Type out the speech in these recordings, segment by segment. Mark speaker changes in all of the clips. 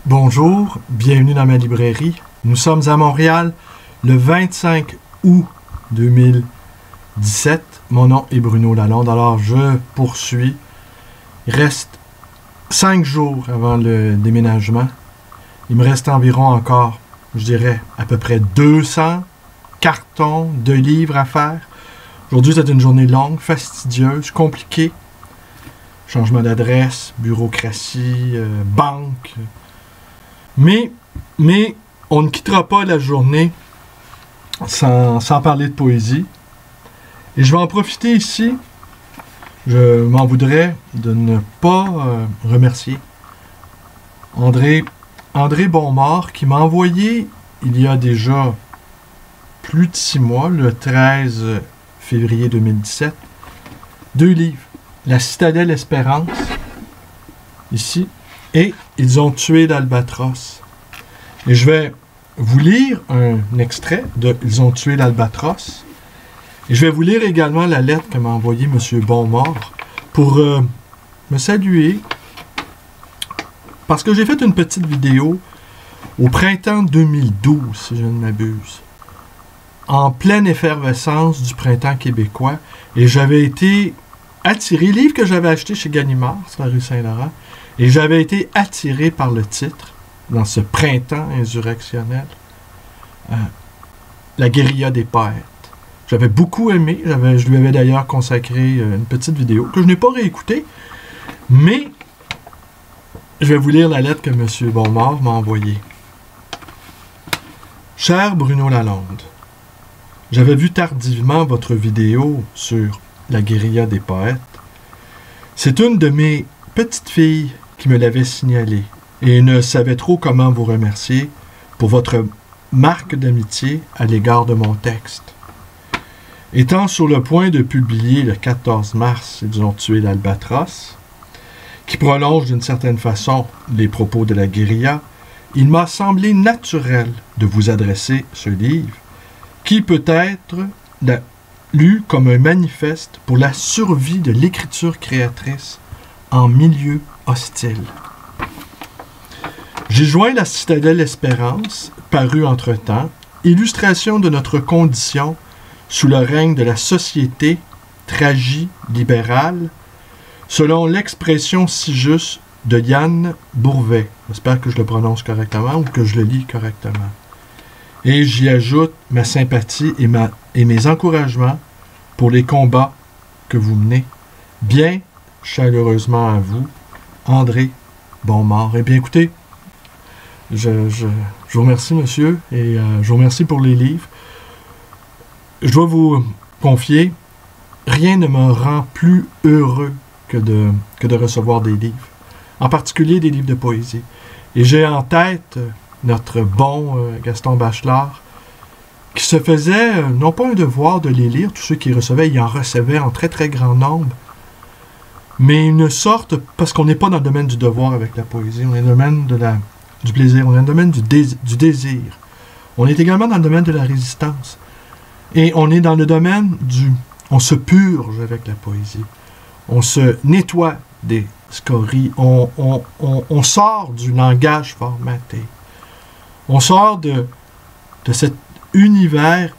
Speaker 1: Bonjour, bienvenue dans ma librairie. Nous sommes à Montréal le 25 août 2017. Mon nom est Bruno Lalonde, alors je poursuis. Il reste 5 jours avant le déménagement. Il me reste environ encore, je dirais, à peu près 200 cartons de livres à faire. Aujourd'hui, c'est une journée longue, fastidieuse, compliquée. Changement d'adresse, bureaucratie, banque. Mais on ne quittera pas la journée sans parler de poésie. Et je vais en profiter ici. Je m'en voudrais de ne pas remercier André Bonmort qui m'a envoyé il y a déjà plus de 6 mois, le 13 février 2017, 2 livres. La Citadelle Espérance, ici, et Ils ont tué l'Albatros. Et je vais vous lire un extrait de Ils ont tué l'Albatros. Et je vais vous lire également la lettre que m'a envoyée M. Bonmort pour me saluer. Parce que j'ai fait une petite vidéo au printemps 2012, si je ne m'abuse. En pleine effervescence du printemps québécois. Et j'avais été attiré, livre que j'avais acheté chez Gallimard, sur la rue Saint-Laurent, et j'avais été attiré par le titre, dans ce printemps insurrectionnel, La guérilla des poètes. J'avais beaucoup aimé, je lui avais d'ailleurs consacré une petite vidéo, que je n'ai pas réécoutée, mais je vais vous lire la lettre que M. Bonmort m'a envoyée. Cher Bruno Lalonde, j'avais vu tardivement votre vidéo sur La guérilla des poètes. C'est une de mes petites filles qui me l'avait signalé et ne savait trop comment vous remercier pour votre marque d'amitié à l'égard de mon texte. Étant sur le point de publier le 14 mars Ils ont tué l'Albatros, qui prolonge d'une certaine façon les propos de la guérilla, il m'a semblé naturel de vous adresser ce livre, qui peut être lu comme un manifeste pour la survie de l'écriture créatrice en milieu hostile. J'ai joint La Citadelle Espérance, paru entre-temps, illustration de notre condition sous le règne de la société tragi-libérale, selon l'expression si juste de Yann Bourvet. J'espère que je le prononce correctement ou que je le lis correctement. Et j'y ajoute ma sympathie et mes encouragements pour les combats que vous menez. Bien chaleureusement à vous, André Bonmort. Eh bien, écoutez, je vous remercie, monsieur, et je vous remercie pour les livres. Je dois vous confier, rien ne me rend plus heureux que de recevoir des livres, en particulier des livres de poésie. Et j'ai en tête notre bon Gaston Bachelard, qui se faisait, non pas un devoir de les lire, tous ceux qui recevaient, il en recevait en très très grand nombre, mais une sorte, parce qu'on n'est pas dans le domaine du devoir avec la poésie, on est dans le domaine du plaisir, on est dans le domaine du désir. On est également dans le domaine de la résistance. Et on est dans le domaine on se purge avec la poésie. On se nettoie des scories. On sort du langage formaté. On sort de cet univers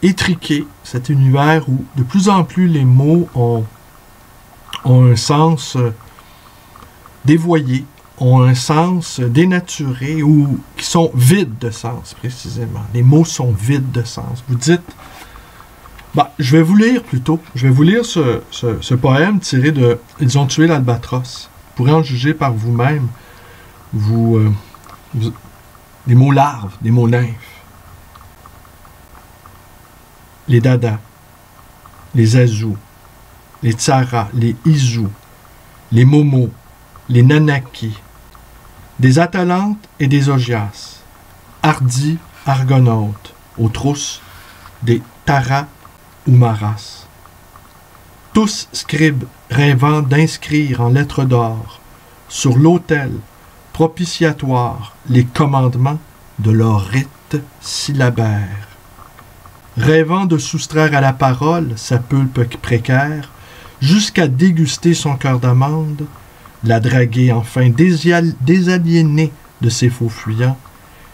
Speaker 1: étriqué, cet univers où de plus en plus les mots ont un sens dévoyé, ont un sens dénaturé ou qui sont vides de sens, précisément. Les mots sont vides de sens. Vous dites, je vais vous lire plutôt, je vais vous lire ce poème tiré de « Ils ont tué l'Albatros ». Vous pourrez en juger par vous-même, les mots larves, les mots nymphes. Les dadas, les azous, les tsaras, les isous, les momos, les nanakis, des atalantes et des ogias, hardis argonautes, aux trousses, des taras ou maras. Tous scribes rêvant d'inscrire en lettres d'or sur l'autel propitiatoire les commandements de leur rite syllabaire. Rêvant de soustraire à la parole sa pulpe précaire, jusqu'à déguster son cœur d'amande, la draguer enfin désaliénée de ses faux fuyants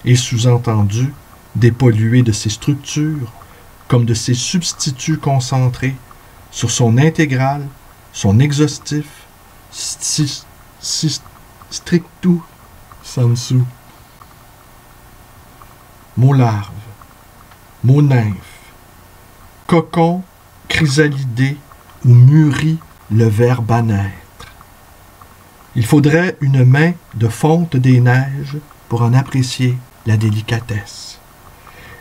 Speaker 1: et sous-entendu dépollué de ses structures comme de ses substituts concentrés sur son intégral, son exhaustif, strictu sensu. Mot larve, mot nymphe, cocon, chrysalidé où mûrit le verbe à naître. Il faudrait une main de fonte des neiges pour en apprécier la délicatesse.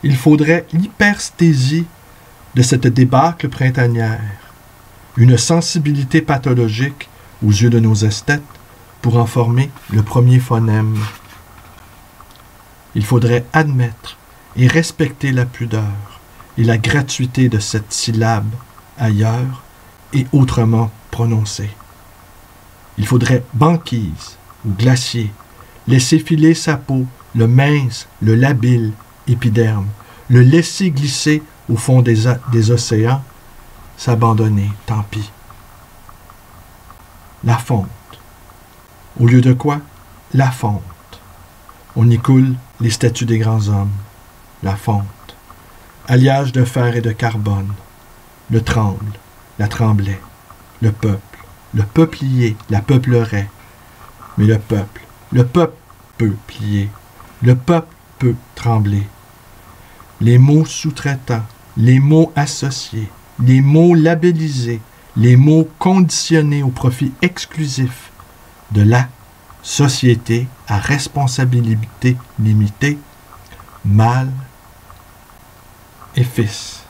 Speaker 1: Il faudrait l'hypersthésie de cette débâcle printanière, une sensibilité pathologique aux yeux de nos esthètes pour en former le premier phonème. Il faudrait admettre et respecter la pudeur et la gratuité de cette syllabe ailleurs et autrement prononcée. Il faudrait banquise ou glacier, laisser filer sa peau, le mince, le labile épiderme, le laisser glisser au fond des océans, s'abandonner, tant pis. La fonte. Au lieu de quoi? La fonte. On y coule les statues des grands hommes. La fonte. Alliage de fer et de carbone. Le tremble, la tremblait. Le peuplier, la peuplerait. Mais le peuple peut plier. Le peuple peut trembler. Les mots sous-traitants, les mots associés, les mots labellisés, les mots conditionnés au profit exclusif de la société à responsabilité limitée, mâle et fils.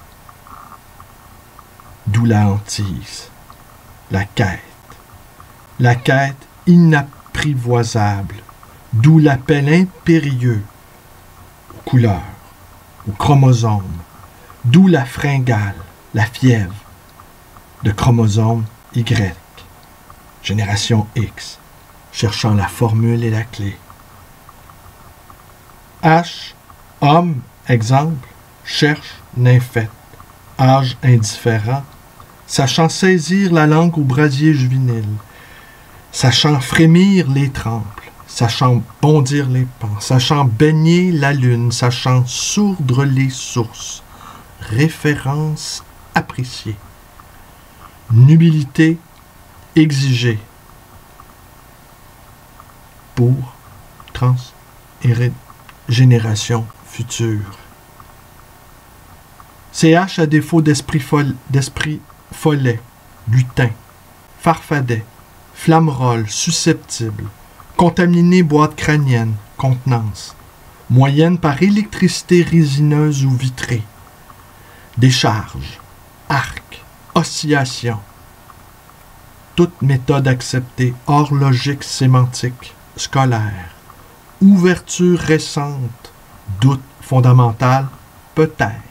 Speaker 1: D'où la hantise, la quête inapprivoisable, d'où l'appel impérieux aux couleurs, aux chromosomes, d'où la fringale, la fièvre de chromosome Y, génération X, cherchant la formule et la clé. H, homme, exemple, cherche nymphette, âge indifférent, sachant saisir la langue au brasier juvénile, sachant frémir les trempes, sachant bondir les pans, sachant baigner la lune, sachant sourdre les sources, référence appréciée, nubilité exigée pour trans et génération future. CH à défaut d'esprit follet, lutin, farfadet, flammerolle, susceptible, contaminé boîte crânienne, contenance, moyenne par électricité résineuse ou vitrée, décharge, arc, oscillation, toute méthode acceptée hors logique sémantique, scolaire, ouverture récente, doute fondamental, peut-être.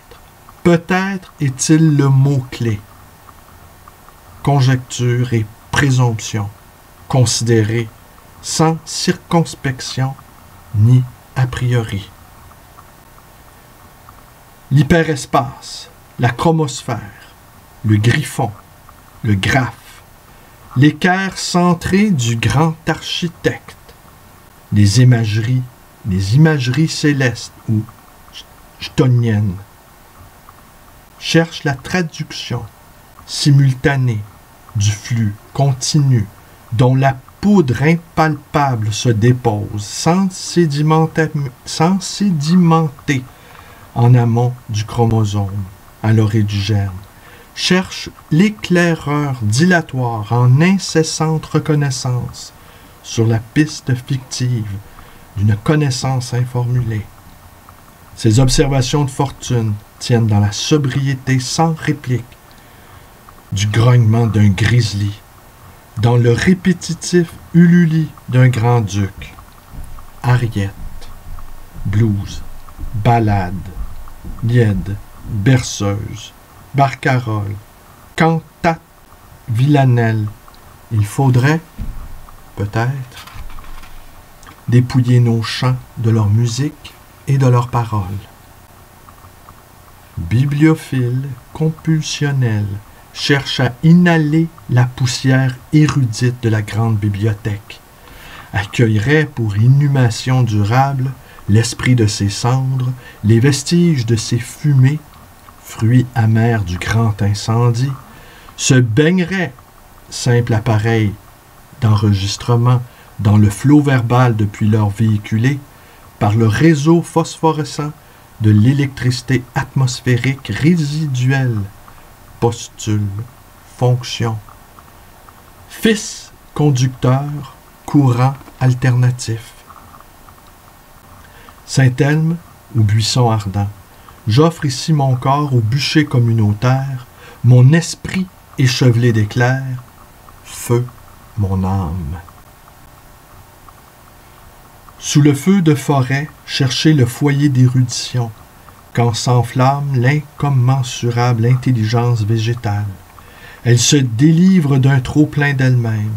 Speaker 1: Peut-être est-il le mot-clé. Conjecture et présomption, considérées sans circonspection ni a priori. L'hyperespace, la chromosphère, le griffon, le graphe, l'équerre centré du grand architecte, les imageries célestes ou chtoniennes, cherche la traduction simultanée du flux continu dont la poudre impalpable se dépose sans sédimenter en amont du chromosome, à l'orée du germe, cherche l'éclaireur dilatoire en incessante reconnaissance sur la piste fictive d'une connaissance informulée. Ces observations de fortune tiennent dans la sobriété sans réplique du grognement d'un grizzly, dans le répétitif ululi d'un grand-duc. Ariette, blues, ballade, lied, berceuse, barcarolle, cantate, villanelle. Il faudrait, peut-être, dépouiller nos chants de leur musique et de leurs paroles. Bibliophile, compulsionnel, cherche à inhaler la poussière érudite de la grande bibliothèque, accueillerait pour inhumation durable l'esprit de ses cendres, les vestiges de ses fumées, fruits amers du grand incendie, se baignerait, simple appareil d'enregistrement, dans le flot verbal depuis l'heure véhiculée, par le réseau phosphorescent de l'électricité atmosphérique résiduelle, postule, fonction. Fils conducteur, courant alternatif. Saint-Elme ou buisson ardent. J'offre ici mon corps au bûcher communautaire, mon esprit échevelé d'éclairs, feu mon âme. Sous le feu de forêt, cherchez le foyer d'érudition, quand s'enflamme l'incommensurable intelligence végétale. Elle se délivre d'un trop-plein d'elle-même,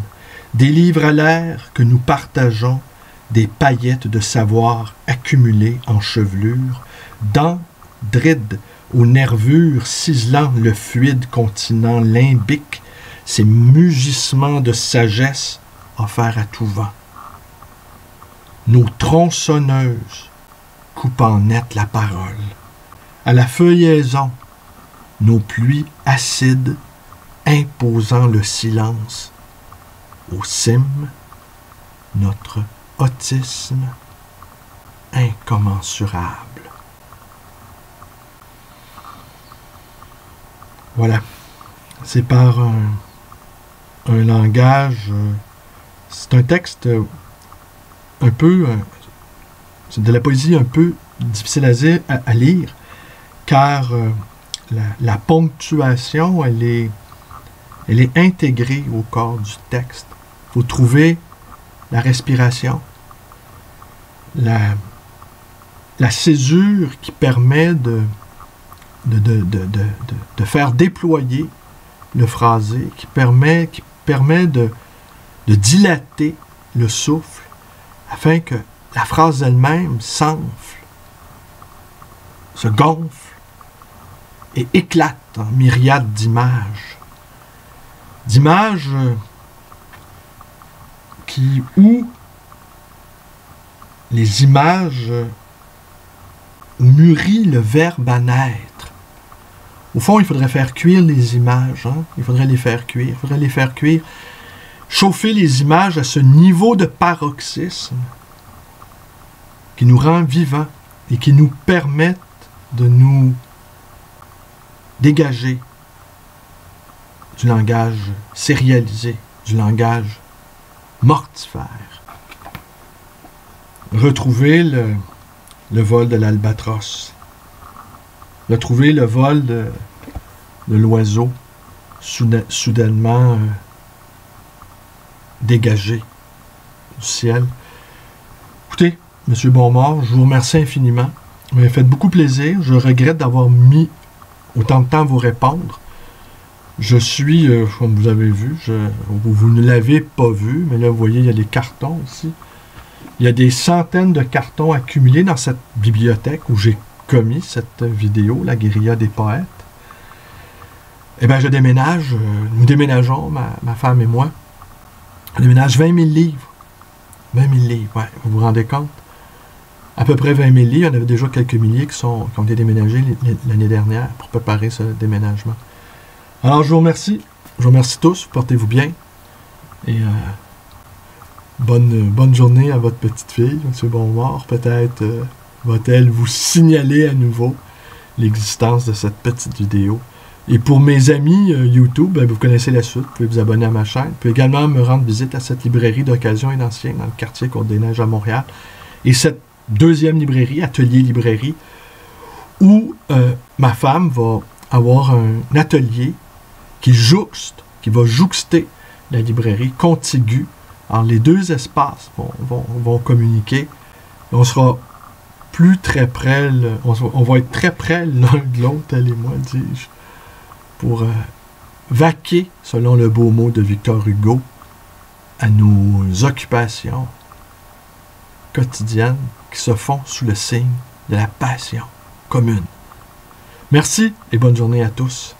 Speaker 1: délivre à l'air que nous partageons des paillettes de savoir accumulées en chevelure, dents drides aux nervures ciselant le fluide continent limbique, ces mugissements de sagesse offerts à tout vent. Nos tronçonneuses coupant net la parole, à la feuillaison, nos pluies acides imposant le silence, au cime, notre autisme incommensurable. Voilà, c'est par un langage, c'est un texte un peu, c'est de la poésie un peu difficile à lire, car la ponctuation, elle est intégrée au corps du texte. Il faut trouver la respiration, la césure qui permet de faire déployer le phrasé, qui permet de dilater le souffle afin que la phrase elle-même s'enfle, se gonfle et éclate en myriades d'images. D'images où les images où mûrit le verbe à naître. Au fond, il faudrait faire cuire les images. Il faudrait les faire cuire. Chauffer les images à ce niveau de paroxysme qui nous rend vivants et qui nous permettent de nous dégager du langage sérialisé, du langage mortifère. Retrouver le vol de l'albatros. Retrouver le vol de l'oiseau soudainement dégagé du ciel. Écoutez, M. Bonmort, je vous remercie infiniment. Vous m'avez fait beaucoup plaisir. Je regrette d'avoir mis autant de temps à vous répondre. Je suis, comme vous avez vu, vous ne l'avez pas vu, mais là, vous voyez, il y a des cartons ici. Il y a des centaines de cartons accumulés dans cette bibliothèque où j'ai commis cette vidéo, La guérilla des poètes. Eh bien, je déménage, nous déménageons, ma femme et moi. On déménage 20 000 livres. 20 000 livres, ouais, vous vous rendez compte? À peu près 20 000 livres, il y en avait déjà quelques milliers qui ont été déménagés l'année dernière pour préparer ce déménagement. Alors, je vous remercie. Je vous remercie tous. Portez-vous bien. Et bonne journée à votre petite fille, M. Bonmort. Peut-être va-t-elle vous signaler à nouveau l'existence de cette petite vidéo. Et pour mes amis YouTube, vous connaissez la suite. Vous pouvez vous abonner à ma chaîne. Vous pouvez également me rendre visite à cette librairie d'occasion et d'ancien dans le quartier Côte-des-Neiges à Montréal. Et cette deuxième librairie, Atelier Librairie, où ma femme va avoir un atelier qui va jouxter la librairie contiguë. Alors, les deux espaces vont communiquer. On sera plus très près, on va être très près l'un de l'autre, elle et moi, dis-je, pour vaquer, selon le beau mot de Victor Hugo, à nos occupations quotidiennes qui se font sous le signe de la passion commune. Merci et bonne journée à tous.